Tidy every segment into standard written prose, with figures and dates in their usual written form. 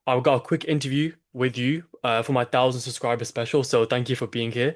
I've got a quick interview with you for my 1,000 subscriber special. So thank you for being here.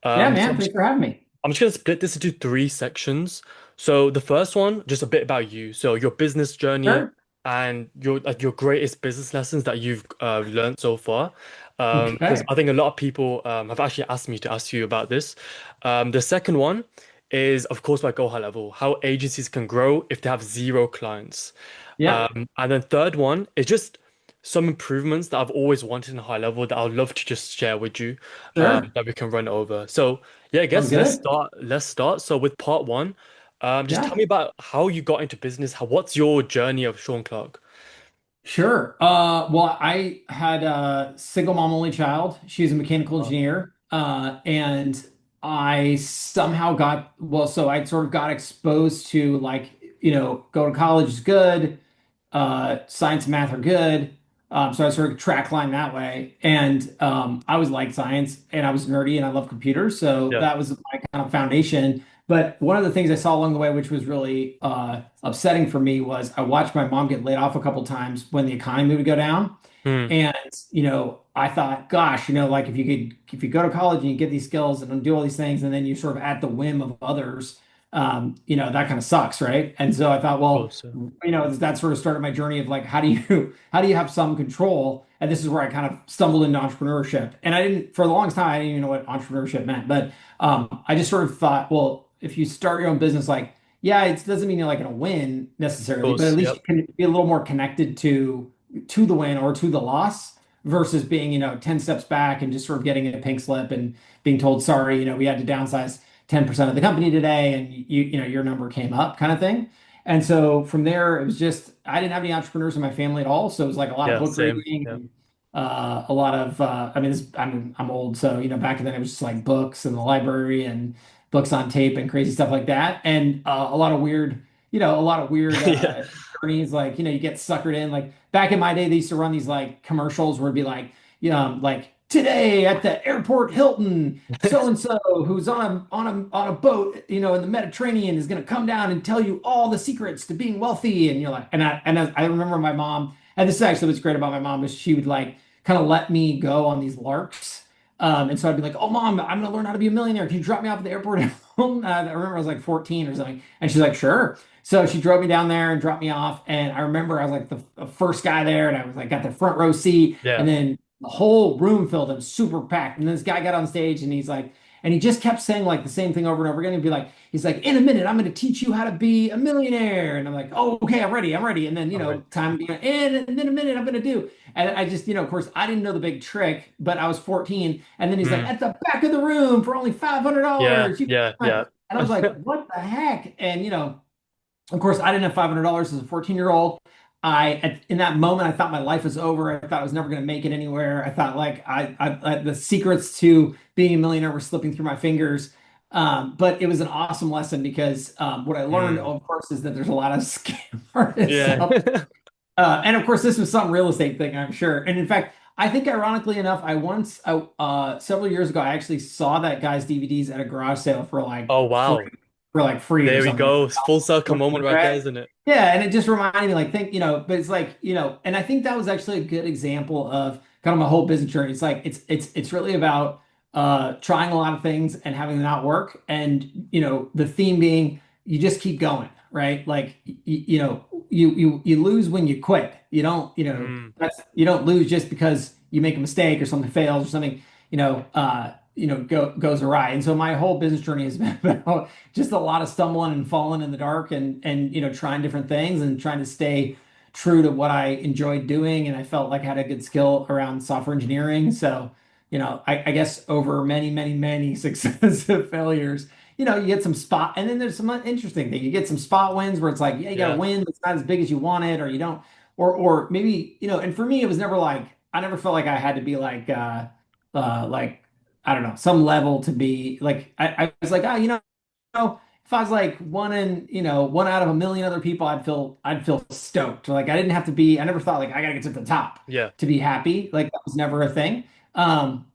Yeah, So man. Thanks for having me. I'm just gonna split this into three sections. So the first one, just a bit about you. So your business journey Sure. and your greatest business lessons that you've learned so far. Because Okay. I think a lot of people have actually asked me to ask you about this. The second one is, of course, by Go High Level, how agencies can grow if they have zero clients. Yep. And then third one is just some improvements that I've always wanted in high level that I'd love to just share with you, Sure. that we can run over. So yeah, I Sounds guess let's good. start. Let's start. So with part one, just tell Yeah. me about how you got into business. What's your journey of Shaun Clark? Sure. Well, I had a single mom only child. She was a mechanical Wow. engineer. And I somehow so I sort of got exposed to like, go to college is good. Science and math are good. So I sort of track line that way. And I was like science and I was nerdy and I love computers. So Yeah. that was my kind of foundation. But one of the things I saw along the way, which was really upsetting for me, was I watched my mom get laid off a couple times when the economy would go down. Hmm. And, I thought, gosh, like if you go to college and you get these skills and do all these things, and then you're sort of at the whim of others, that kind of sucks, right? And so I thought, well, Also. that sort of started my journey of like, how do you how do you have some control? And this is where I kind of stumbled into entrepreneurship. And I didn't for the longest time, I didn't even know what entrepreneurship meant. But I just sort of thought, well, if you start your own business, like, yeah, it doesn't mean you're like going to win Of necessarily, but at course. least Yep. you can be a little more connected to the win or to the loss versus being, 10 steps back and just sort of getting a pink slip and being told, sorry, we had to downsize 10% of the company today and your number came up kind of thing. And so from there, it was just, I didn't have any entrepreneurs in my family at all. So it was like a lot of Yeah. book Same. reading Yeah. and a lot of, I mean, I'm old. So, back then it was just like books in the library and books on tape and crazy stuff like that. And a lot of weird Yeah. journeys. Like, you get suckered in. Like back in my day, they used to run these like commercials where it'd be like, like today at the airport Hilton, so and so who's on a boat, in the Mediterranean is going to come down and tell you all the secrets to being wealthy. And you're like, I remember my mom, and this is actually what's great about my mom is she would like kind of let me go on these larks. And so I'd be like, "Oh, mom, I'm gonna learn how to be a millionaire. Can you drop me off at the airport?" I remember I was like 14 or something, and she's like, "Sure." So she drove me down there and dropped me off. And I remember I was like the first guy there, and I was like got the front row seat, and Yeah. then the whole room filled. It was super packed. And then this guy got on stage, and he's like, and he just kept saying like the same thing over and over again. He'd be like, he's like, "In a minute, I'm going to teach you how to be a millionaire." And I'm like, "Oh, okay, I'm ready, I'm ready." And then All right. time, and then a minute, I'm going to do. And I just, of course, I didn't know the big trick, but I was 14. And then he's like, Hmm. "At the back of the room for only Yeah. $500, you Yeah. can." Yeah. And I was like, "What the heck?" And of course, I didn't have $500 as a 14-year-old. In that moment, I thought my life was over. I thought I was never going to make it anywhere. I thought like the secrets to being a millionaire were slipping through my fingers. But it was an awesome lesson because what I learned, Hmm. of course, is that there's a lot of scam artists Yeah. out. And of course, this was some real estate thing, I'm sure. And in fact, I think ironically enough, several years ago, I actually saw that guy's DVDs at a garage sale Oh wow. for like free or There we something. go. Full circle moment right there, isn't it? Yeah, and it just reminded me, like, but it's like, and I think that was actually a good example of kind of my whole business journey. It's like it's really about trying a lot of things and having them not work, and the theme being you just keep going, right? Like you lose when you quit. Hmm. You don't lose just because you make a mistake or something fails or something, goes awry. And so my whole business journey has been about just a lot of stumbling and falling in the dark and trying different things and trying to stay true to what I enjoyed doing. And I felt like I had a good skill around software engineering. So, I guess over many, many, many successive failures, you get some spot, and then there's some interesting thing. You get some spot wins where it's like, yeah, you got to Yeah. win, but it's not as big as you want it, or you don't, or maybe, and for me, it was never like, I never felt like I had to be like, I don't know, some level to be like, I was like, if I was like one out of a million other people, I'd feel stoked. Like I didn't have to be, I never thought like I gotta get to the top Yeah. to be happy. Like that was never a thing. Um,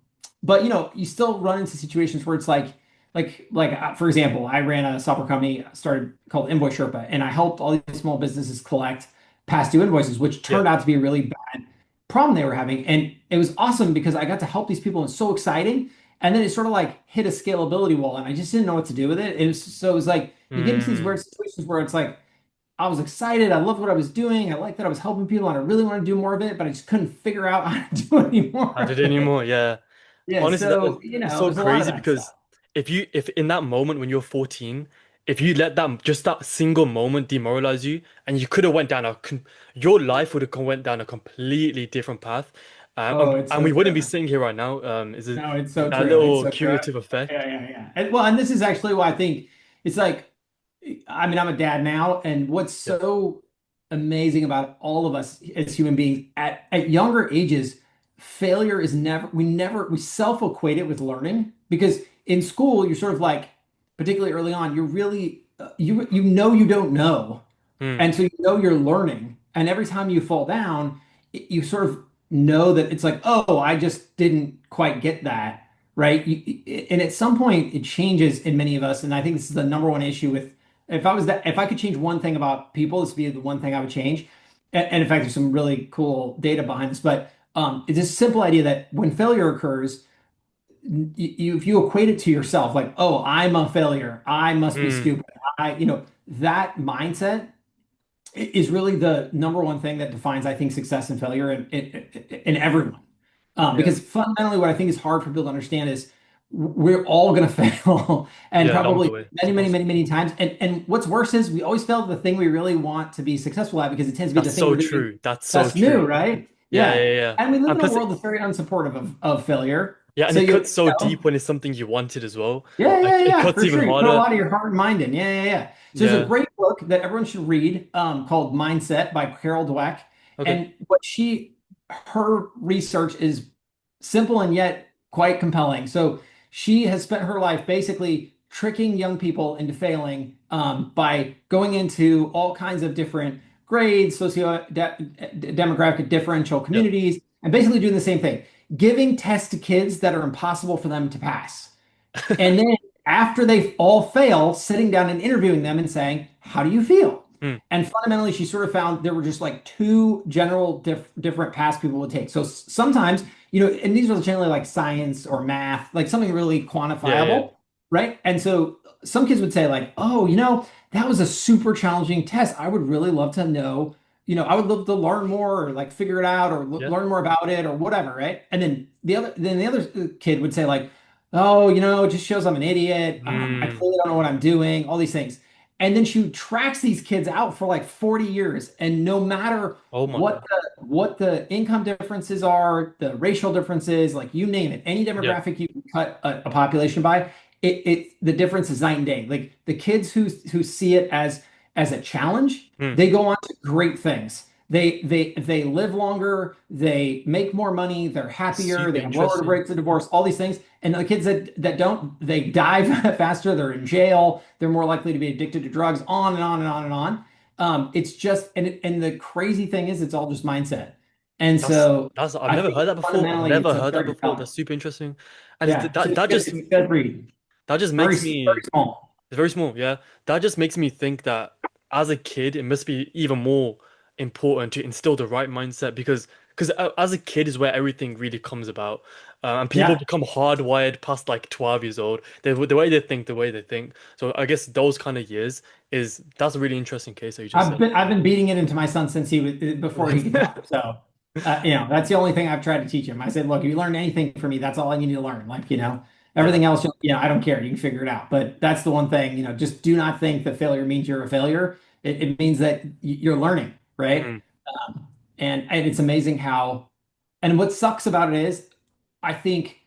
but you still run into situations where it's for example, I ran a software company started called Invoice Sherpa, and I helped all these small businesses collect past due invoices, which Yeah. turned out to be really problem they were having. And it was awesome because I got to help these people and it's so exciting. And then it sort of like hit a scalability wall and I just didn't know what to do with it. It was like you get into these weird Mm. situations where it's like I was excited, I loved what I was doing, I liked that I was helping people, and I really want to do more of it, but I just couldn't figure out how to do any I more did of it. anymore. Yeah. Yeah, Honestly, so it's so there's a lot of crazy that because stuff. if in that moment when you're 14, if you let that single moment demoralize you, and you could have went down your life would have went down a completely different path, Oh, it's and so we wouldn't be true. sitting here right now. Is it No, it's so that true. It's little so true. cumulative effect? Yeah, yeah, yeah. And this is actually why I think it's like, I mean, I'm a dad now, and what's Yeah. so amazing about all of us as human beings at younger ages, failure is we self-equate it with learning because in school you're sort of like, particularly early on, you're really you know you don't know. Mm. And so you know you're learning. And every time you fall down, you sort of know that it's like, oh, I just didn't quite get that. Right. And at some point it changes in many of us. And I think this is the number one issue with if I could change one thing about people, this would be the one thing I would change. And in fact, there's some really cool data behind this, but it's this simple idea that when failure occurs, if you equate it to yourself, like, oh, I'm a failure, I must be Mm. stupid. That mindset is really the number one thing that defines, I think, success and failure in everyone. Yeah. Because fundamentally, what I think is hard for people to understand is we're all going to fail, and Yeah. Along the probably way, of many, many, course. many, many times. And what's worse is we always fail at the thing we really want to be successful at because it tends to be That's the thing so we're doing true. That's so that's true. new, right? Yeah. Yeah. Yeah. Yeah. And we live And in a plus, world that's very unsupportive of failure. yeah, and So it you cuts so deep know, when it's something you wanted as well. yeah, Like yeah, it yeah, cuts for even sure. You put a harder. lot of your heart and mind in. Yeah, yeah, yeah. So there's a Yeah. great book that everyone should read called Mindset by Carol Dweck. Okay. And her research is simple and yet quite compelling. So she has spent her life basically tricking young people into failing by going into all kinds of different grades, demographic differential Yeah. communities, and basically doing the same thing, giving tests to kids that are impossible for them to pass. And then after they all fail, sitting down and interviewing them and saying, how do you feel? Hmm. And fundamentally, she sort of found there were just like two general different paths people would take. So sometimes, and these are generally like science or math, like something really Yeah. Yeah. quantifiable, right? And so some kids would say like, oh, that was a super challenging test. I would really love to know, I would love to learn more or like figure it out or Yeah. learn more about it or whatever, right? And then the other kid would say like, oh, it just shows I'm an idiot. I Hmm. clearly don't know what I'm doing, all these things. And then she tracks these kids out for like 40 years. And no matter Oh my God. what the income differences are, the racial differences, like you name it, any Yeah. demographic you can cut a population by, the difference is night and day. Like the kids who see it as a challenge, Hmm. they go on to great things. They live longer, they make more money, they're happier, Super they have lower interesting. rates of divorce, all these things. And the kids that don't, they die faster, they're in jail, they're more likely to be addicted to drugs, on and on and on and on. It's just, and the crazy thing is, it's all just mindset. And That's so that's I've I never think heard that before. I've fundamentally, never it's heard that very before. compelling. That's super interesting. And Yeah, so it's a good read. that just Very, makes very me small. it's very small, yeah. That just makes me think that as a kid, it must be even more important to instill the right mindset because as a kid is where everything really comes about, and people Yeah. become hardwired past like 12 years old. The way they think, the way they think. So I guess those kind of years that's a really interesting case that you just said. I've been beating it into my son since he was before he could talk. So, that's the only thing I've tried to teach him. I said, look, if you learn anything from me, that's all I need to learn. Like, Yeah. everything else, I don't care. You can figure it out. But that's the one thing, just do not think that failure means you're a failure. It means that you're learning, right? Mm, And it's amazing how, and what sucks about it is, I think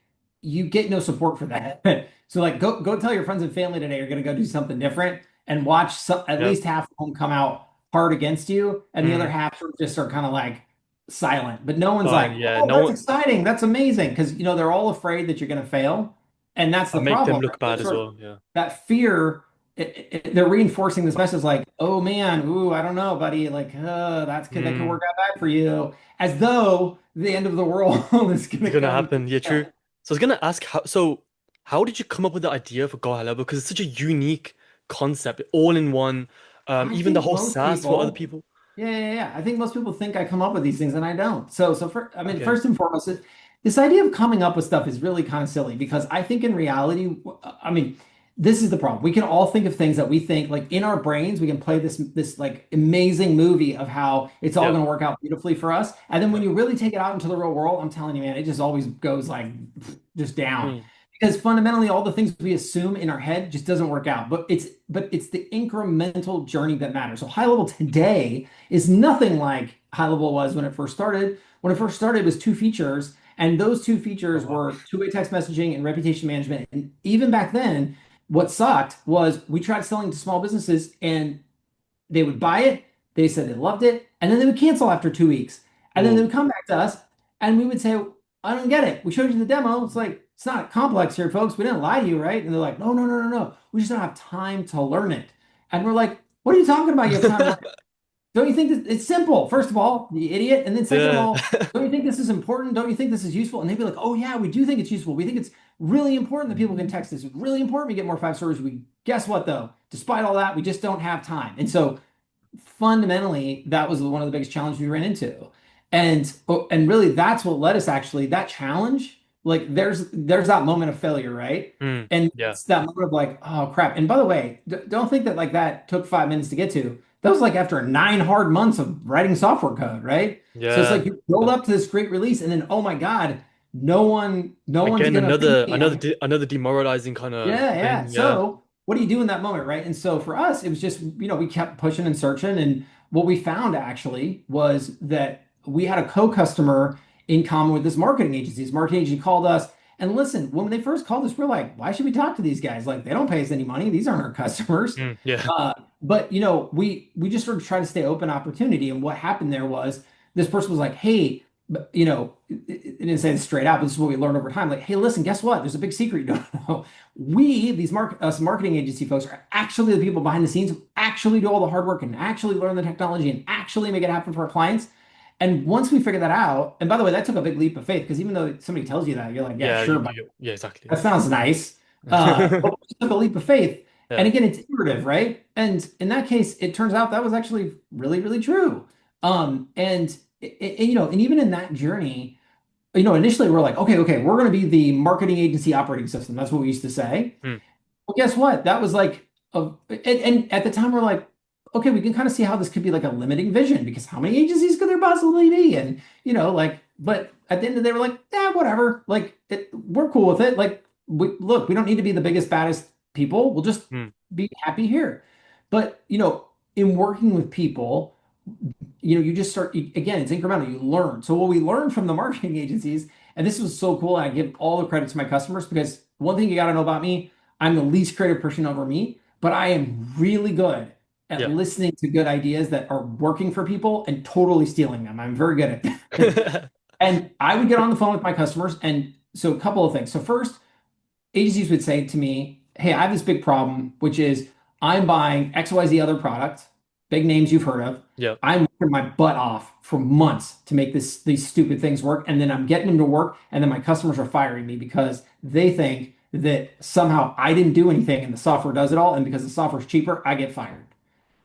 you get no support for that. So like, go tell your friends and family today you're going to go do something different, and watch at yeah. least half of them come out hard against you, and the other Mm, half sort of just are kind of like silent. But no one's fine. like, Yeah. oh, No that's one exciting, that's amazing, because they're all afraid that you're going to fail, and that's I the make them problem. look Right? bad as Sort of well. Yeah. that fear. They're reinforcing this message like, oh man, ooh, I don't know, buddy, like, that could Mm. work out bad for you, as though the end of the world is going It's to gonna come. happen. Yeah, true. So I was gonna ask how did you come up with the idea for GoHighLevel? Because it's such a unique concept, all in one. I Even the think whole most SaaS for other people, people. Yeah. I think most people think I come up with these things and I don't. I mean, Okay. first and foremost, this idea of coming up with stuff is really kind of silly because I think in reality, I mean, this is the problem. We can all think of things that we think like in our brains, we can play this like amazing movie of how it's all Yeah. going to work out beautifully for us. And then when Yeah. you really take it out into the real world, I'm telling you, man, it just always goes like just down. Mm. Because fundamentally, all the things we assume in our head just doesn't work out. But it's the incremental journey that matters. So high level today is nothing like high level was when it first started. When it first started, it was two features, and those two Oh features wow. were two-way text messaging and reputation management. And even back then, what sucked was we tried selling to small businesses, and they would buy it, they said they loved it, and then they would cancel after 2 weeks. And then they Oh. would come back to us, and we would say, I don't get it. We showed you the demo. It's like, it's not complex here, folks. We didn't lie to you, right? And they're like, no. We just don't have time to learn it. And we're like, what are you talking about? You have time to learn. Don't you think that it's simple? First of all, you idiot. And then second of Yeah. all, don't you think this is important? Don't you think this is useful? And they'd be like, oh yeah, we do think it's useful. We think it's really important that people can text us. It's really important we get more 5 stars. We guess what though? Despite all that, we just don't have time. And so fundamentally, that was one of the biggest challenges we ran into. And really that's what led us actually, that challenge, like there's that moment of failure, right? Mm. And Yeah. it's that moment of like, oh crap. And by the way, don't think that like that took 5 minutes to get to. That was like after 9 hard months of writing software code, right? So it's Yeah. like you build up to this great release, and then oh my God, no one's Again, gonna thank me. another demoralizing kind of Yeah. thing. Yeah. So what do you do in that moment, right? And so for us, it was just, we kept pushing and searching. And what we found actually was that we had a co-customer in common with this marketing agency. This marketing agency called us. And listen, when they first called us, we're like, why should we talk to these guys? Like, they don't pay us any money. These aren't our customers. Mm. Yeah. But we just sort of try to stay open opportunity. And what happened there was this person was like, hey, but it didn't say this straight out, but this is what we learned over time. Like, hey, listen, guess what? There's a big secret you don't know. Us marketing agency folks, are actually the people behind the scenes who actually do all the hard work and actually learn the technology and actually make it happen for our clients. And once we figured that out, and by the way, that took a big leap of faith because even though somebody tells you that, you're like, yeah, Yeah. sure, but Yeah. Exactly. that sounds nice. But we just took a leap of faith. And Yeah. again, it's iterative, right? And in that case, it turns out that was actually really, really true. And even in that journey, initially we're like, okay, we're going to be the marketing agency operating system. That's what we used to say. Mm. Well, guess what? That was like, and at the time we're like, okay, we can kind of see how this could be like a limiting vision because how many agencies could there possibly be? And like, but at the end of the day, we're like, whatever. Like, we're cool with it. Like, we don't need to be the biggest, baddest people. We'll just Mm. be happy here. But in working with people, you just start again, it's incremental. You learn. So what we learned from the marketing agencies, and this was so cool, and I give all the credit to my customers because one thing you got to know about me, I'm the least creative person over me, but I am really good at Yeah. listening to good ideas that are working for people and totally stealing them. I'm very good at that. And I would get on the phone with my customers, and so a couple of things. So first, agencies would say to me, hey, I have this big problem, which is I'm buying XYZ other product, big names you've heard of. Yeah. I'm working my butt off for months to make these stupid things work. And then I'm getting them to work. And then my customers are firing me because they think that somehow I didn't do anything and the software does it all. And because the software's cheaper, I get fired.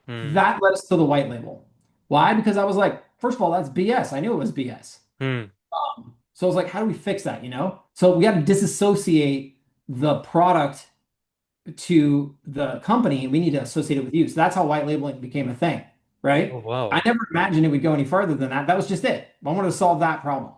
Mm. That led us to the white label. Why? Because I was like, first of all, that's BS. I knew it was BS. Mm. So I was like, how do we fix that? So we got to disassociate the product to the company. We need to associate it with you. So that's how white labeling became a thing, Oh right? I wow. never imagined it would go any further than that. That was just it. I wanted to solve that problem.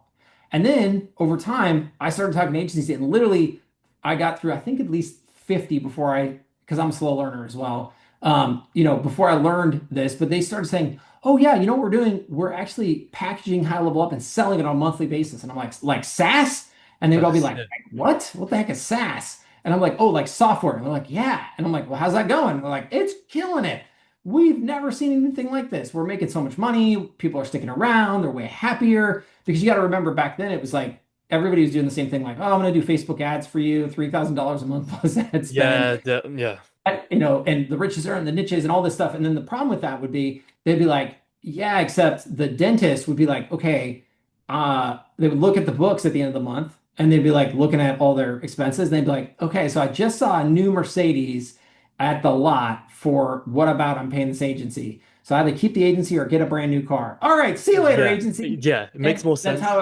And then over time, I started talking to agencies, and literally I got through, I think, at least 50 before because I'm a slow learner as well. Before I learned this, but they started saying, oh yeah, you know what we're doing? We're actually packaging high level up and selling it on a monthly basis. And I'm like SaaS? And they'd all be like, Yeah. what? What the heck is SaaS? And I'm like, oh, like software. And they're like, yeah. And I'm like, well, how's that going? And they're like, it's killing it. We've never seen anything like this. We're making so much money. People are sticking around. They're way happier. Because you got to remember back then, it was like everybody was doing the same thing. Like, oh, I'm going to do Facebook ads for you, $3,000 a month plus ad spend. Yeah. And the riches are in the niches and all this stuff. And then the problem with that would be they'd be like, yeah, except the dentist would be like, okay, they would look at the books at the end of the month and they'd be like looking at all their expenses. And they'd be like, okay, so I just saw a new Mercedes at the lot for what about I'm paying this agency. So either keep the agency or get a brand new car. All right, see you later, Yeah. agency. Yeah. It makes And more that's sense. how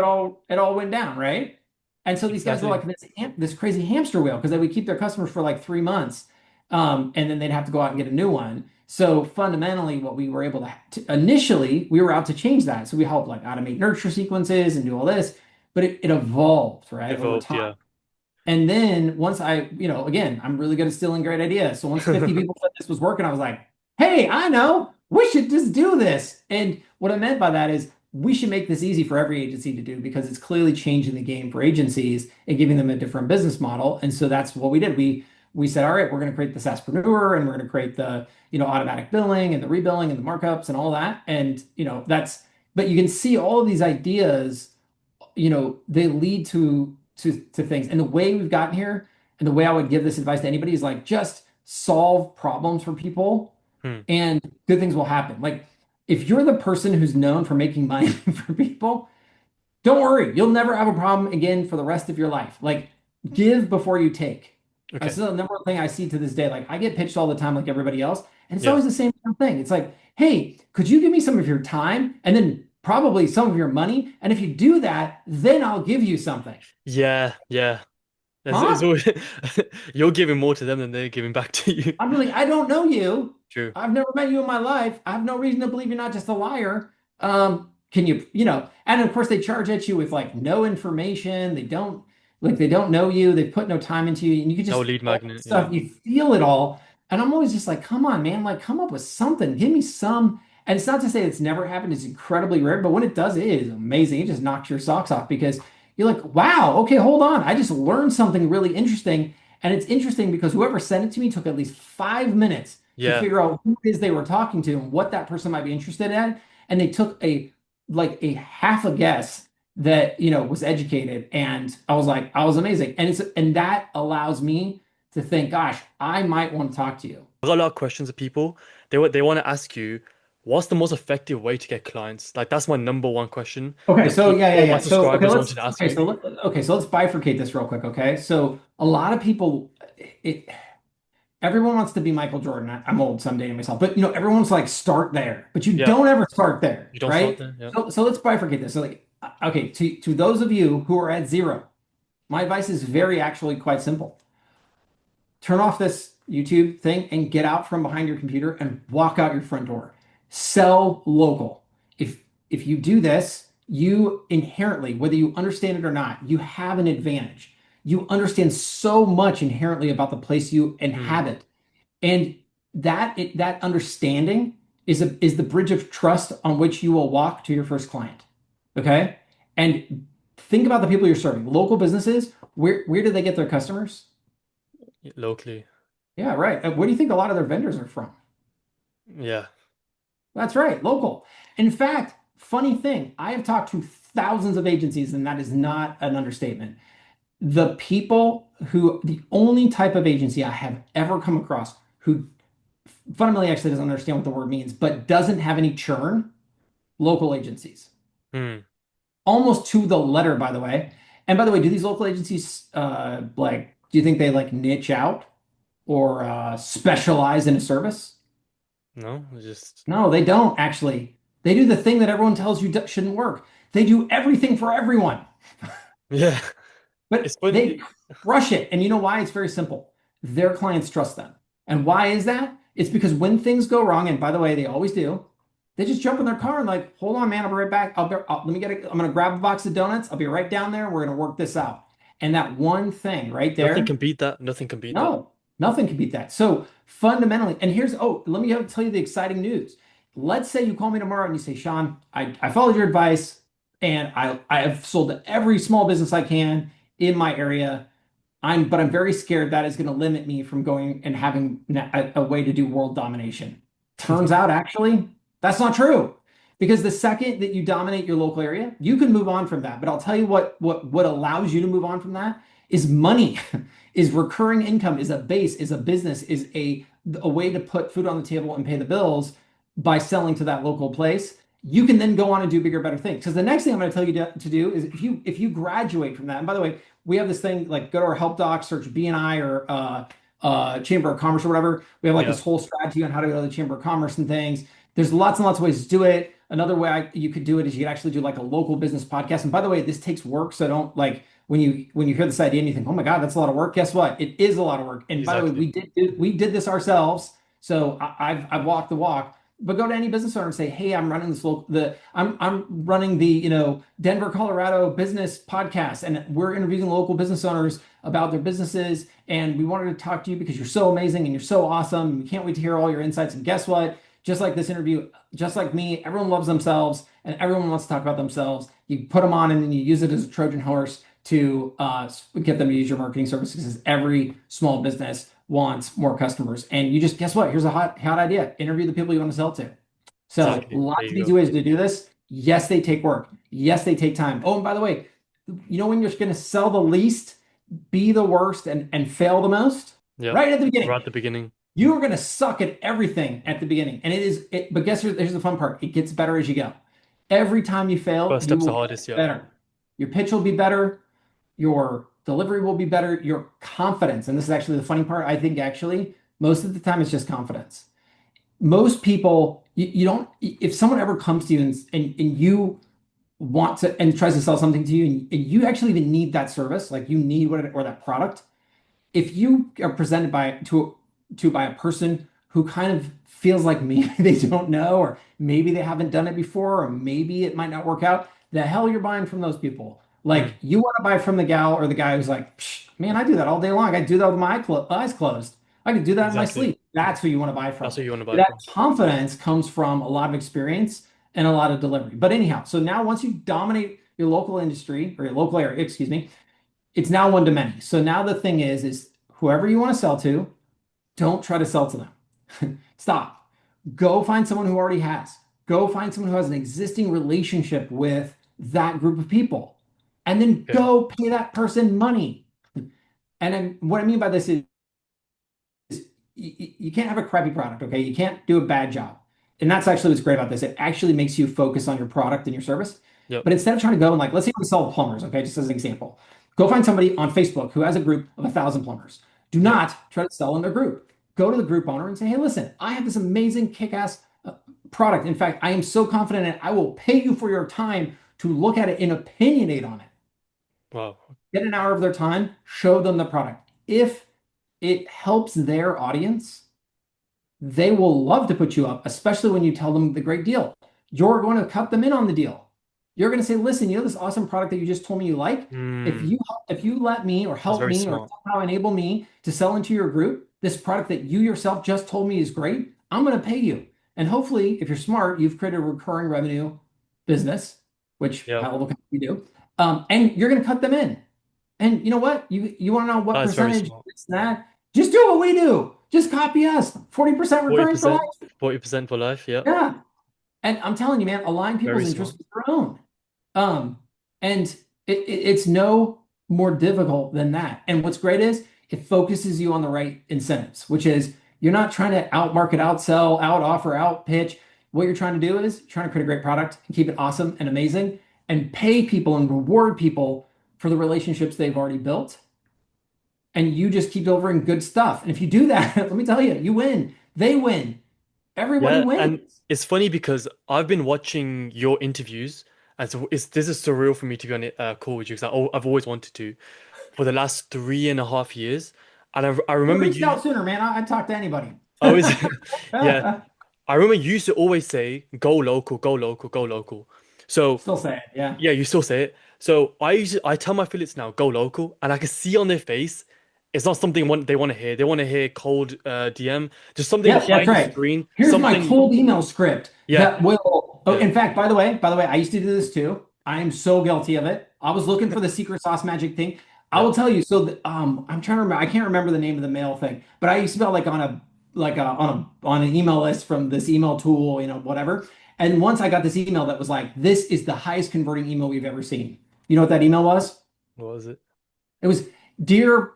it all went down, right? And so these guys were Exactly. like this crazy hamster wheel because they would keep their customers for like 3 months, and then they'd have to go out and get a new one. So fundamentally, what we were able to initially, we were out to change that. So we helped like automate nurture sequences and do all this, but it evolved, right, over Evolved. time. Yeah. And then once again, I'm really good at stealing great ideas. So once 50 people said this was working, I was like, hey, I know, we should just do this. And what I meant by that is we should make this easy for every agency to do because it's clearly changing the game for agencies and giving them a different business model. And so that's what we did. We said, all right, we're going to create the SaaSpreneur and we're going to create the, automatic billing and the rebilling and the markups and all that. And, but you can see all of these ideas, they lead to things. And the way we've gotten here, and the way I would give this advice to anybody is like just solve problems for people Hmm. and good things will happen. Like if you're the person who's known for making money for people, don't worry, you'll never have a problem again for the rest of your life. Like, give before you take. That's Okay. the number one thing I see to this day. Like, I get pitched all the time, like everybody else, and it's Yeah. always the same thing. It's like, hey, could you give me some of your time and then probably some of your money? And if you do that, then I'll give you something. Yeah. Yeah. It's Huh? always you're giving more to them than they're giving back to you. I'm like, I don't know you. True. I've never met you in my life. I have no reason to believe you're not just a liar. Can you, and of course they charge at you with like no information. They don't know you. They put no time into you. And you can No just, lead all that magnet. Yeah. stuff, you feel it all. And I'm always just like, come on, man, like come up with something. Give me some. And it's not to say it's never happened. It's incredibly rare, but when it does, it is amazing. It just knocks your socks off because you're like, wow, okay, hold on. I just learned something really interesting. And it's interesting because whoever sent it to me took at least 5 minutes to Yeah. figure out who it is they were talking to and what that person might be interested in. And they took a half a guess that, was educated. And I was like, I was amazing. And that allows me to think, gosh, I might want to talk to you. I got a lot of questions of people. They want to ask you, what's the most effective way to get clients? Like that's my number one question Okay, that so yeah, yeah, all my yeah. So subscribers wanted to ask you. so let's bifurcate this real quick, okay? So a lot of people it, everyone wants to be Michael Jordan. I'm old, so I'm dating myself, but everyone's like start there, but you Yeah. don't ever start there, You don't start right? there. Yeah. So let's bifurcate this. So like, okay, to those of you who are at zero, my advice is very actually quite simple. Turn off this YouTube thing and get out from behind your computer and walk out your front door. Sell local. If you do this, you inherently, whether you understand it or not, you have an advantage. You understand so much inherently about the place you Hmm. inhabit. And that understanding is the bridge of trust on which you will walk to your first client. Okay? And think about the people you're serving. Local businesses, where do they get their customers? Locally. Yeah, right. Where do you think a lot of their vendors are from? Yeah. That's right, local. In fact, funny thing, I have talked to thousands of agencies, and that is not an understatement. The only type of agency I have ever come across who fundamentally actually doesn't understand what the word means, but doesn't have any churn, local agencies. Hmm. Almost to the letter, by the way. And by the way, do these local agencies do you think they like niche out or specialize in a service? No, it's just No, they don't actually. They do the thing that everyone tells you shouldn't work. They do everything for everyone, yeah. It's but they funny. crush it. And you know why? It's very simple. Their clients trust them. And why is that? It's because when things go wrong, and by the way, they always do, they just jump in their car and like, hold on, man, I'll be right back. Let me I'm gonna grab a box of donuts. I'll be right down there. We're gonna work this out. And that one thing right Nothing there. can beat that. Nothing can beat that. No, nothing can beat that. So fundamentally, and let me tell you the exciting news. Let's say you call me tomorrow and you say, Shaun, I followed your advice and I have sold to every small business I can in my area. But I'm very scared that is going to limit me from going and having a way to do world domination. Turns out, actually, that's not true. Because the second that you dominate your local area, you can move on from that. But I'll tell you what allows you to move on from that is money, is recurring income, is a base, is a business, is a way to put food on the table and pay the bills by selling to that local place. You can then go on and do bigger, better things. Because the next thing I'm going to tell you to do is if you graduate from that, and by the way, we have this thing like go to our help doc, search BNI or Chamber of Commerce or whatever. We have like Yeah. this whole strategy on how to go to the Chamber of Commerce and things. There's lots and lots of ways to do it. Another way you could do it is you could actually do like a local business podcast. And by the way, this takes work, so don't like when you hear this idea and you think, oh my God, that's a lot of work. Guess what? It is a lot of work. And by the way, Exactly. we did this ourselves. So I've walked the walk. But go to any business owner and say, hey, I'm running this local the I'm running the Denver, Colorado business podcast, and we're interviewing local business owners about their businesses. And we wanted to talk to you because you're so amazing and you're so awesome. We can't wait to hear all your insights. And guess what? Just like this interview, just like me, everyone loves themselves and everyone wants to talk about themselves. You put them on and then you use it as a Trojan horse to get them to use your marketing services because every small business wants more customers. And you just, guess what? Here's a hot idea. Interview the people you want to sell to. So Exactly. There lots you of easy go. ways to do this. Yes, they take work. Yes, they take time. Oh, and by the way, when you're going to sell the least, be the worst, and fail the most? Yep. Right at the beginning. Right at the beginning. You are going to suck at everything at the beginning. And but guess here's the fun part. It gets better as you go. Every time you fail, First you step's will the get hardest. Yep. better. Your pitch will be better. Your delivery will be better. Your confidence, and this is actually the funny part, I think actually, most of the time it's just confidence. Most people, you don't, if someone ever comes to you and you want to, and tries to sell something to you, and you actually even need that service, like you need or that product, if you are presented by a person who kind of feels like maybe they don't know, or maybe they haven't done it before, or maybe it might not work out, the hell you're buying from those people. Like Mm, you want to buy from the gal or the guy who's like, "Psh, man, I do that all day long. I do that with my eyes closed. I can do that in my exactly. sleep." That's who you want to buy That's from. what you want to buy That from. confidence comes from a lot of experience and a lot of delivery. But anyhow, so now once you dominate your local industry or your local area, excuse me, it's now one to many. So now the thing is whoever you want to sell to, don't try to sell to them. Stop. Go find someone who already has. Go find someone who has an existing relationship with that group of people. And then Okay. go pay that person money. And what I mean by this is you can't have a crappy product, okay? You can't do a bad job. And that's actually what's great about this. It actually makes you focus on your product and your service. Yep. But instead of trying to go and like, let's say you want to sell plumbers, okay? Just as an example, go find somebody on Facebook who has a group of 1,000 plumbers. Do Yep. not try to sell in their group. Go to the group owner and say, hey, listen, I have this amazing kick-ass product. In fact, I am so confident in it, I will pay you for your time to look at it and opinionate on it. Wow. Get an hour of their time, show them the product. If it helps their audience, they will love to put you up, especially when you tell them the great deal. You're going to cut them in on the deal. You're going to say, listen, you know this awesome product that you just told me you like? If Mm, you let me or that's help very me or smart. somehow enable me to sell into your group, this product that you yourself just told me is great, I'm going to pay you. And hopefully, if you're smart, you've created a recurring revenue business, which Yep. high level company do, and you're going to cut them in. And you know what? You want to know what That is very percentage smart. it's that? Just do what we do. Just copy us. 40% recurring for 40%, life. 40% for life. Yep. Yeah. And I'm telling you, man, align Very people's smart. interests with your own. Um, and it's no more difficult than that. And what's great is it focuses you on the right incentives, which is you're not trying to out market, outsell, out offer, out pitch. What you're trying to do is trying to create a great product and keep it awesome and amazing and pay people and reward people for the relationships they've already built. And you just keep delivering good stuff. And if you do that, let me tell you, you win. They win. Everybody Yeah, wins. and it's funny because I've been watching your interviews, and so this is surreal for me to be on a call with you because I've always wanted to for the last 3.5 years, and I You remember reached you. out sooner, man. I'd talk to anybody. I was, yeah, I remember you used to always say, "Go local, go local, go local." So Still say it. Yeah. yeah, you still say it. So I tell my affiliates now, "Go local," and I can see on their face, it's not something they want to hear. They want to hear cold DM, just something Yep, that's behind the right. screen, Here's my something. cold email script Yeah, that will. Oh, yeah, in fact, by the way, I used to do this too. I am so guilty of it. I was looking for the secret sauce magic thing. I yeah. will tell you. So, I'm trying to remember. I can't remember the name of the mail thing, but I used to be like on an email list from this email tool, whatever. And once I got this email that was like, "This is the highest converting email we've ever seen." You know what that email was? What was it? It was, "Dear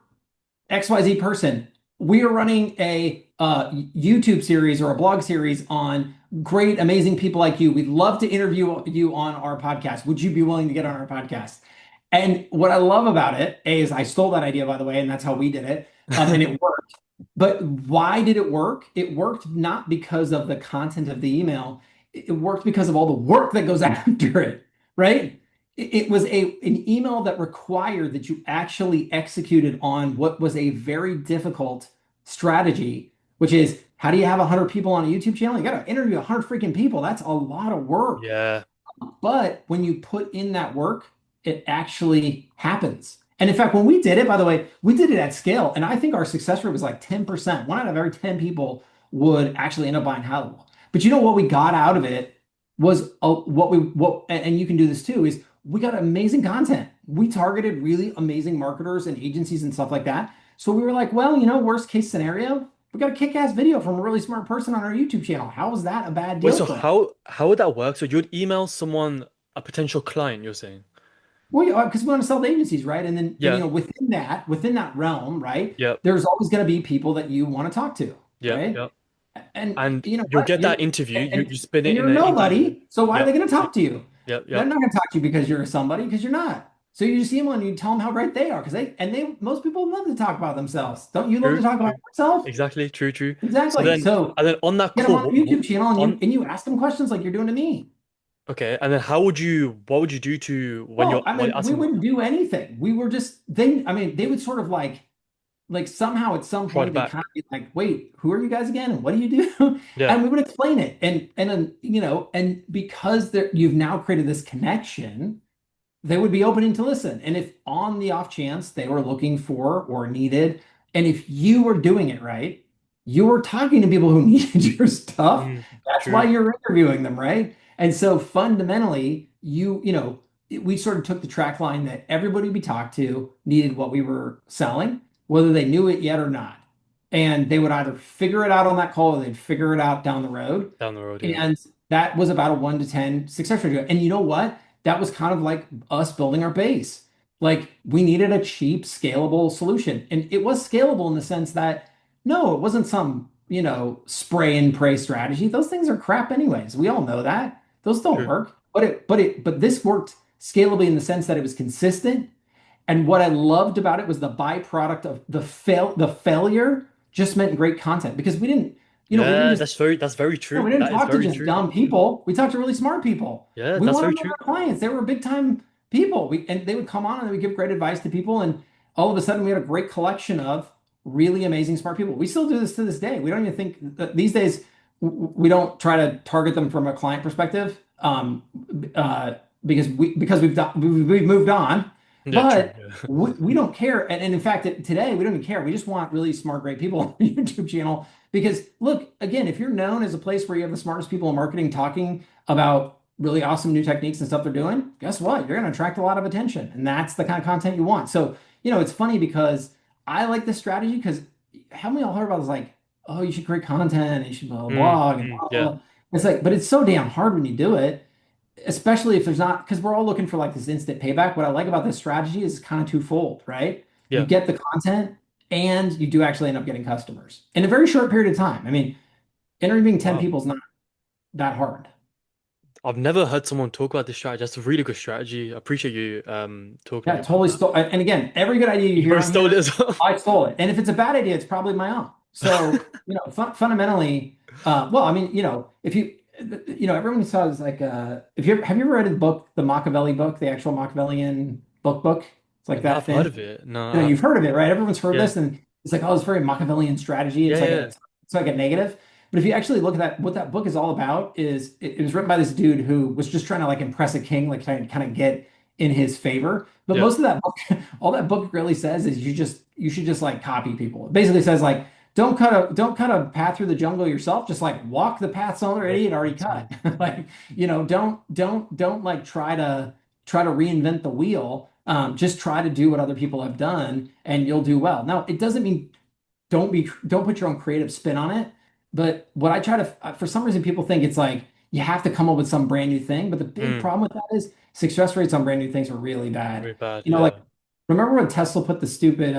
XYZ person, we are running a YouTube series or a blog series on great, amazing people like you. We'd love to interview you on our podcast. Would you be willing to get on our podcast?" And what I love about it is I stole that idea, by the way, and that's how we did it. And it worked. But why did it work? It worked not because of the content of the email. It worked because of all the work that goes after it, right? It was an email that required that you actually executed on what was a very difficult strategy, which is how do you have 100 people on a YouTube channel? You got to interview 100 freaking people. That's a lot of work. Yeah. But when you put in that work, it actually happens. And in fact, when we did it, by the way, we did it at scale. And I think our success rate was like 10%. One out of every 10 people would actually end up buying HighLevel. But you know what we got out of it was and you can do this too, is we got amazing content. We targeted really amazing marketers and agencies and stuff like that. So we were like, well, worst case scenario, we got a kick-ass video from a really smart person on our YouTube channel. How is that a bad Wait, deal so for us? how would that work? So you'd email someone, a potential client, you're saying? Well, because we want to sell to agencies, right? And then, Yeah. within that realm, right? Yep. There's always going to be people that you want to talk to, Yep. right? Yep. And And you know you'll what? get that interview. You spin it in You're an interview. nobody. So why are they Yep. going to talk to you? Yep. They're Yep. not going to talk to you because you're somebody, because you're not. So you just see them and you tell them how great they are, because most people love to talk about themselves. Don't you love to True. talk about True. yourself? Exactly. True. True. So Exactly. then, So and then on that get them on call, a YouTube channel and you on and you ask them questions like you're doing to me. okay, and then what would you do to Well, I when mean, you're we asking wouldn't do anything. We were just I mean, they would sort of like somehow at some prod point they back? kind of be like, wait, who are you guys again? And what do you do? Yeah. And we would explain it. And then, and because you've now created this connection, they would be opening to listen. And if on the off chance they were looking for or needed, and if you were doing it right, you were talking to people who needed your stuff. Mm, That's why true. you're interviewing them, right? And so fundamentally, we sort of took the track line that everybody we talked to needed what we were selling, whether they knew it yet or not. And they would either figure it out on that call or they'd figure it out down the road. Down the road, yeah. And that was about a 1 to 10 success ratio. And you know what? That was kind of like us building our base. Like we needed a cheap, scalable solution. And it was scalable in the sense that no, it wasn't some, spray and pray strategy. Those things are crap anyways. We all know that. Those don't True. work. But this worked scalably in the sense that it was consistent. And what I loved about it was the byproduct of the failure just meant great content because we didn't Yeah, just that's very no, true. we didn't That is talk to very just true. dumb people. We talked to really smart people. Yeah, We that's wanted very them as true. our clients. They were big time people. And they would come on and they would give great advice to people. And all of a sudden, we had a great collection of really amazing smart people. We still do this to this day. We don't even think that these days we don't try to target them from a client perspective, because we've moved on. Yeah, true. But Yeah. we don't care. And in fact, today we don't even care. We just want really smart, great people on the YouTube channel because look, again, if you're known as a place where you have the smartest people in marketing talking about really awesome new techniques and stuff they're doing, guess what? You're going to attract a lot of attention. And that's the kind of content you want. So, it's funny because I like this strategy because haven't we all heard about this like, oh, you should create content and you should build a blog and blah, Yeah. blah, blah. It's like, but it's so damn hard when you do it, especially if there's not, because we're all looking for like this instant payback. What I like about this strategy is it's kind of twofold, right? You Yeah. get the content and you do actually end up getting customers in a very short period of time. I mean, interviewing 10 Wow. people is not that hard. I've never heard someone talk about this strategy. That's a really good strategy. I appreciate you talking Yeah, about totally that. stole. And again, every good idea you You hear probably on stole it here, as well. I stole it. And if it's a bad idea, it's probably my own. So, fundamentally, well, I mean, if everyone says like, if you have you ever read the book, the Machiavelli book, the actual Machiavellian book? It's like No, that I've heard thin. of it. No, You've heard of it, right? Everyone's heard yeah. this, and it's like, oh, it's very Machiavellian strategy. Yeah, yeah. It's like a negative. But if you actually look at that, what that book is all about is it was written by this dude who was just trying to like impress a king, like trying to kind of get in his favor. But Yeah. most of that book, all that book really says is you should just like copy people. It basically says like don't cut a path through the jungle yourself. Just like walk the path some other Walk idiot the already pattern. cut. Like don't like try to reinvent the wheel. Just try to do what other people have done, and you'll do well. Now, it doesn't mean don't put your own creative spin on it. But what I try to, for some reason, people think it's like you have to come up with some brand new thing. But the big Mm, problem with that is success rates on brand new things are really bad. very bad. Like Yeah. remember when Tesla put the stupid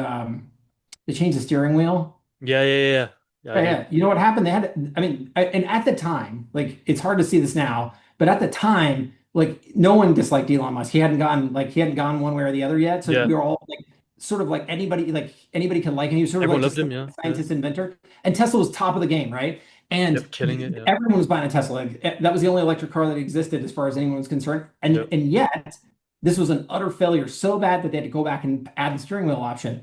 they changed the steering wheel? Yeah, yeah, yeah. Yeah, yeah, I Yeah, do. yeah. You know what happened? They had, I mean, and at the time, like it's hard to see this now, but at the time, like no one disliked Elon Musk. He hadn't gone one way or the other yet. So Yeah. we were all like sort of like anybody can like him. He was sort of like Everyone loved just the him, yeah. Yeah. scientist inventor. And Tesla was top of the game, right? And Yep, killing it, yeah. everyone was buying a Tesla. Like, that was the only electric car that existed as far as anyone was concerned. And Yep. and yet this was an utter failure, so bad that they had to go back and add the steering wheel option.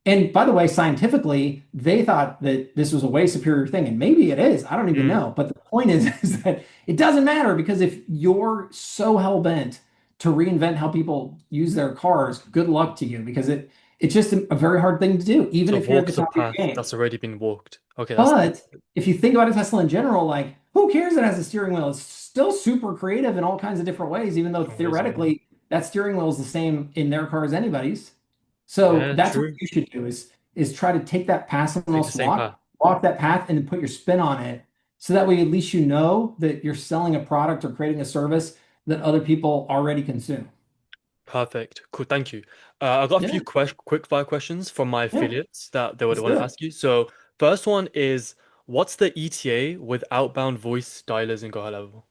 And by the way, scientifically, they thought that this was a way superior thing, and maybe it is. I don't even Mm. know. But the point is, is that it doesn't matter because if you're so hell bent to reinvent how people use their cars, good luck to you because it's just a very hard thing to do, even So if you're at the walk the top of your path game. that's already been walked. Okay, that's But if you think about a Tesla in general, like who cares that it has a steering wheel? It's still super creative in all kinds of different ways, even though amazing, yeah. theoretically that steering wheel is the same in their car as anybody's. So Yeah, that's what true. you should do is try to take that path someone Take the else same path. walk that path and then put your spin on it. So that way at least you know that you're selling a product or creating a service that other people already consume. Perfect. Cool. Thank you. I've got a few Yeah, quick fire questions from my yeah, affiliates that they would let's want do to it. ask you. So first one is, what's the ETA with outbound voice dialers in GoHighLevel?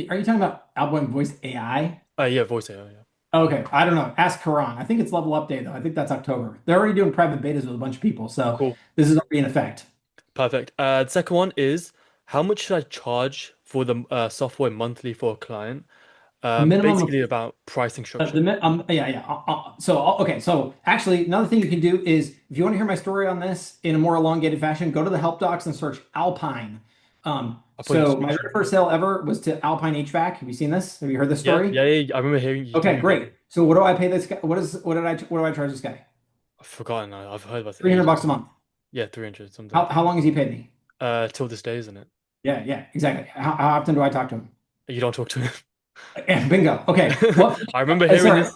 Are you talking about outgoing voice AI? Yeah, voice AI, yeah. Okay, I don't know. Ask Karan. I think it's level update though. I think that's October. They're already doing private betas with a bunch of people, so Cool. this is already in effect. Perfect. The second one is, how much should I charge for the software monthly for a client? A minimum of Basically about pricing structure. yeah, yeah. Okay, so actually, another thing you can do is if you want to hear my story on this in a more elongated fashion, go to the help docs and search Alpine. I'll put in So my very description. first sale ever was to Alpine HVAC. Have you seen this? Have you heard this Yeah, story? yeah, yeah. I remember hearing you Okay, telling me about great. it. So what do I pay this guy? What do I charge this guy? I've forgotten now. I've heard about it 300 ages bucks a ago. month. Yeah, 300 something. How long has he paid me? Till this day, isn't it? Yeah, yeah, exactly. How often do I talk to him? You don't talk to him. Bingo. Okay. What? I remember hearing Sorry. this.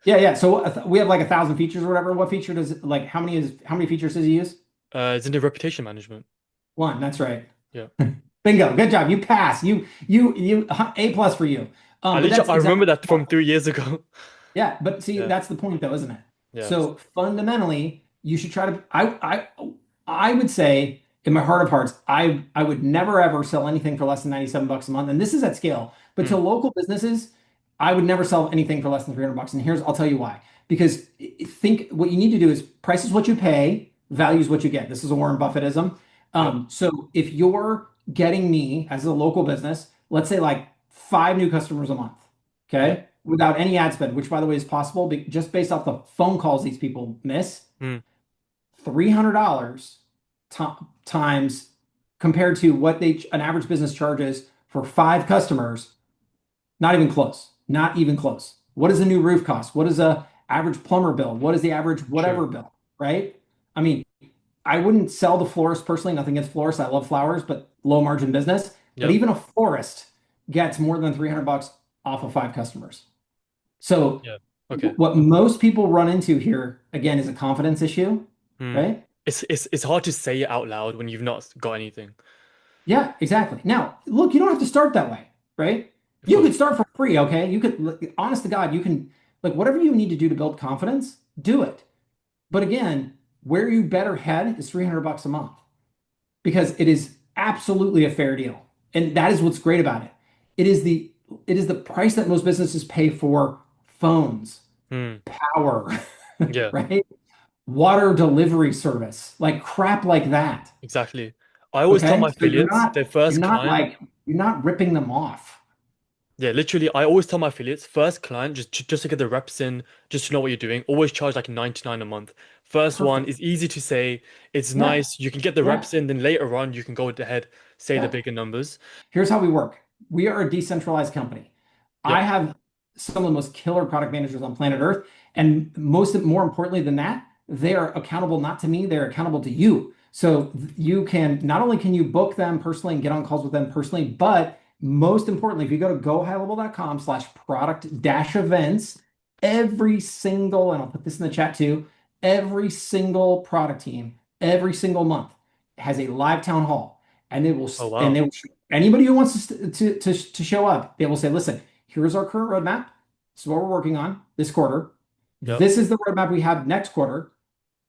Yeah, yeah. So we have like 1,000 features or whatever. What feature does like how many features does he use? It's into reputation management. One. That's right. Yeah. Bingo. Good job. You pass. You A plus for you. I But literally that's I remember exactly that what. from 3 years ago. Yeah, but see, Yeah. that's the point though, isn't it? Yeah. So fundamentally, you should try to I would say in my heart of hearts, I would never ever sell anything for less than 97 bucks a month. And this is at scale. But to Mm, local businesses, I would never sell anything for less than 300 bucks. And I'll tell you why. Because think what you need to do is price is what you pay, value is what you get. This is a Warren Buffettism. yep. So if you're getting me as a local business, let's say like 5 new customers a month, Yep. okay, without any ad spend, which by the way is possible just based off the phone calls these people miss, Mm, $300 times compared to what an average business charges for 5 customers, not even close. Not even close. What does a new roof cost? What is a average plumber bill? What is the average true. whatever bill? Right? I mean, I wouldn't sell to florists personally. Nothing against florists. I love flowers, but low margin business. But Yep. even a florist gets more than 300 bucks off of 5 customers. So Yeah. Okay. what most people run into here again is a confidence issue, Mm. right? It's hard to say it out loud when you've not got anything. Yeah, exactly. Now, look, you don't have to start that way, right? Of You course. could start for free, okay? You could, honest to God, you can, like, whatever you need to do to build confidence, do it. But again, where you better head is 300 bucks a month because it is absolutely a fair deal. And that is what's great about it. It is the it is the price that most businesses pay for phones, Mm. power, Yeah, right? Water delivery service, like crap like that. exactly. I always tell Okay? my So affiliates, their you're first not client. like you're not ripping them off. Yeah, literally, I always tell my affiliates, first client, just to get the reps in, just to know what you're doing, always charge like 99 a month. First one Perfect. is easy to say, it's Yeah. nice, you can get the Yeah. reps in, then later on you can go ahead, say the Yeah. bigger numbers. Here's how we work. We are a decentralized company. I Yep. have some of the most killer product managers on planet Earth, and more importantly than that, they are accountable not to me, they're accountable to you. So you can not only can you book them personally and get on calls with them personally, but most importantly, if you go to gohighlevel.com/product dash events, every single, and I'll put this in the chat too, every single product team, every single month has a live town hall and Oh, they wow. will anybody who wants to show up, they will say, listen, here's our current roadmap. This is what we're working on this quarter. Yep. This is the roadmap we have next quarter.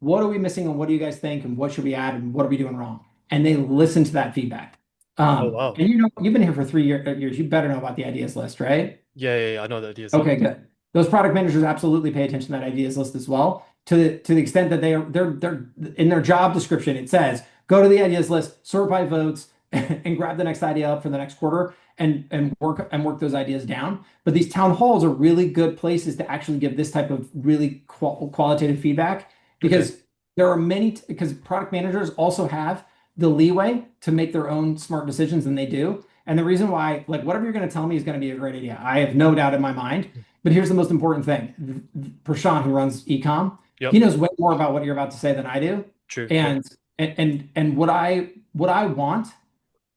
What are we missing and what do you guys think and what should we add and what are we doing wrong? And they listen to that feedback. Oh, wow. And you know, you've been here for 3 years. You better know about the ideas list, right? Yeah, yeah, yeah, I know the ideas Okay, list. good. those product managers absolutely pay attention to that ideas list as well. To the extent that they're in their job description, it says go to the ideas list, sort by votes, and grab the next idea up for the next quarter and work those ideas down. But these town halls are really good places to actually give this type of really qualitative feedback Okay. because there are many because product managers also have the leeway to make their own smart decisions and they do. And the reason why, like whatever you're going to tell me is going to be a great idea. I have no doubt in my mind. But here's the most important thing. Prashant, who runs ecom, he Yep. knows way more about what you're about to say than I do. True. Yep. And what I want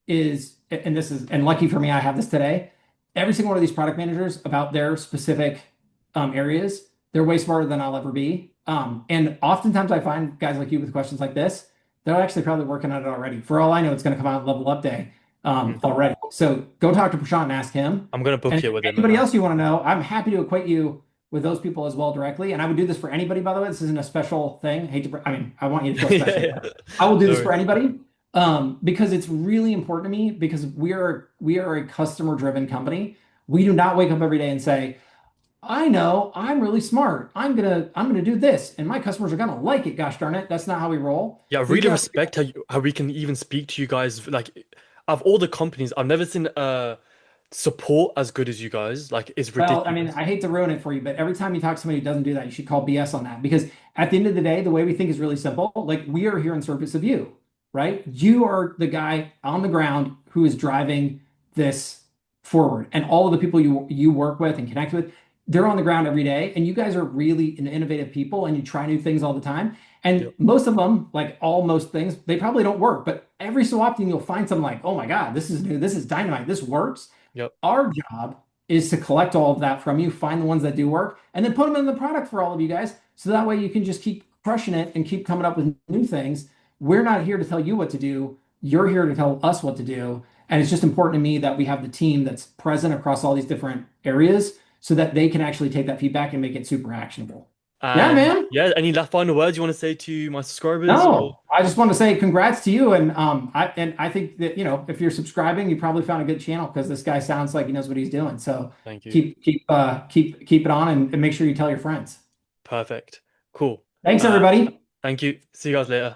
is, and this is, and lucky for me, I have this today. Every single one of these product managers about their specific areas, they're way smarter than I'll ever be. And oftentimes I find guys like you with questions like this, they're actually probably working on it already. For all I know, it's going to come out in level up day Mhm. already. So go talk to Prashant and ask him. I'm gonna And book if it there's with him anybody now. else you want to know, I'm happy to equate you with those people as well directly. And I would do this for anybody, by the way. This isn't a special thing. Hate to, I mean, I want you to feel Yeah, special, yeah. but I will do No this for worries. anybody because it's really important to me because we are a customer driven company. We do not wake up every day and say, I know I'm really smart. I'm gonna do this, and my customers are gonna like it. Gosh darn it, that's not how we roll. Yeah, I We really get up. respect how we can even speak to you guys. Like, of all the companies, I've never seen support as good as you guys. Like, it's Well, I mean, ridiculous. I hate to ruin it for you, but every time you talk to somebody who doesn't do that, you should call BS on that because at the end of the day, the way we think is really simple. Like we are here in service of you, right? You are the guy on the ground who is driving this forward, and all of the people you work with and connect with, they're on the ground every day, and you guys are really innovative people, and you try new things all the time. And Yep. most of them, like all most things, they probably don't work, but every so often you'll find something like, oh my God, this is new, this is dynamite, this works. Yep. Our job is to collect all of that from you, find the ones that do work, and then put them in the product for all of you guys. So that way you can just keep crushing it and keep coming up with new things. We're not here to tell you what to do. You're here to tell us what to do. And it's just important to me that we have the team that's present across all these different areas so that they can actually take that feedback and make it super actionable. Yeah, And man. yeah, any last final words you want to say to my subscribers or No, I just want to say congrats to you, and I think that if you're subscribing, you probably found a good channel because this guy sounds like he knows what he's doing. So thank you. keep it on and make sure you tell your friends. Perfect. Cool. Thanks, Uh, everybody. thank you. See you guys later.